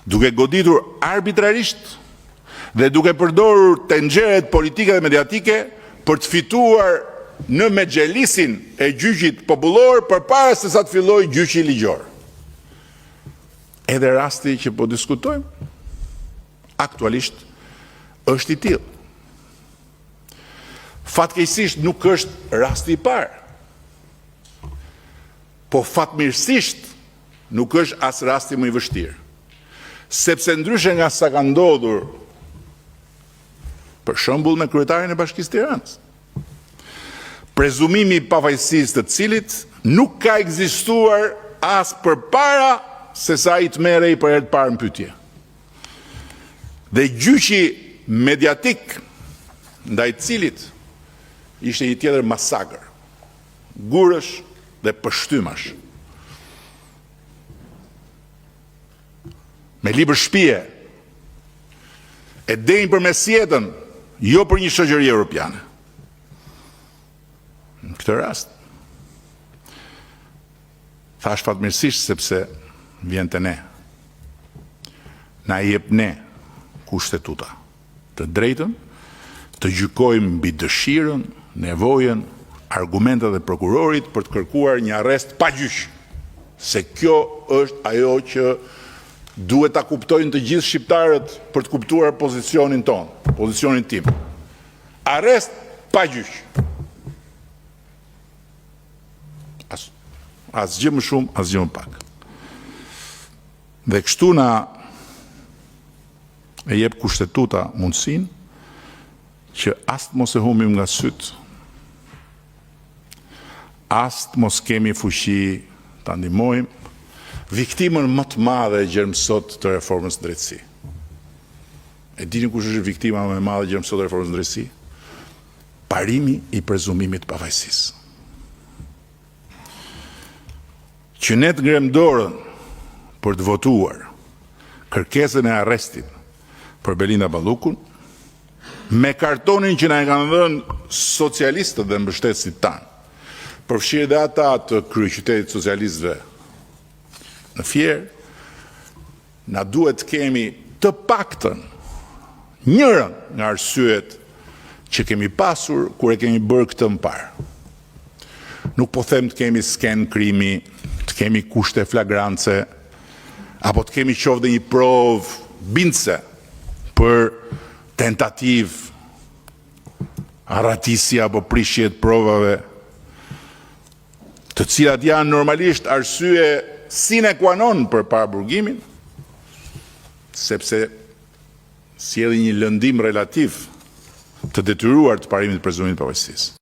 duke goditur arbitrarisht dhe duke përdorur tenxheret politike dhe mediatike për të fituar në mexhelisin e gjyqit popullor përpara se sa të fillojë gjyqi ligjor. Edhe rasti që po diskutojmë aktualisht është i tillë. Fatkeqësisht nuk është rasti i parë. Po fatmirësisht nuk është as rasti më i vështirë. Sepse ndryshe nga sa ka ndodhur për shembull me kryetarin e Bashkisë Tiranës, prezumimi i pavajsisë të cilit nuk ka ekzistuar as përpara se sa i të merrej për herë të parë në pyetje. Dhe gjyqi mediatik ndaj cilit ishte një tjetër masakër, gurësh dhe pështymash. Me libër shtëpie, e denjë përmes jetën, jo për një shoqëri europiane. Në këtë rast, thash fatmirësisht sepse vjen te ne. Na jep ne kushtetuta të drejtën të gjykojmë mbi dëshirën, nevojën, argumentet e prokurorit për të kërkuar një arrest pa gjyq. Se kjo është ajo që duhet ta kuptojnë të gjithë shqiptarët për të kuptuar pozicionin ton, pozicionin tim. Arrest pa gjyq. Asgjë më shumë, asgjë më pak. Dhe kështu na e jep kushtetuta mundësinë që as mos e humbim nga syt, as mos kemi fuqi ta ndihmojmë viktimën më të madhe e gjermësot të reformës së drejtësisë. E dini kush është viktima më e madhe e gjermësot të reformës së drejtësisë? Parimi i prezumimit të pavajsisë. Që ne të ngrem dorën për të votuar kërkesën e arrestit për Belinda Ballukun, me kartonin që na e kanë dhënë socialistët dhe mbështetësit tanë, përfshirë dhe ata të kryeqytetit socialistëve në Fier, na duhet të kemi të paktën njërin nga arsyet që kemi pasur kur e kemi bërë këtë më parë. Nuk po them të kemi sken krimi, të kemi kushte flagrance, apo të kemi qoftë dhe një provë bindse për tentativ, arratisi apo prishje të provave, të cilat janë normalisht arsye sine qua non për paraburgimin, sepse sjellin një lëndim relativ të detyruar të parimit të prezumimit të pavajsisë.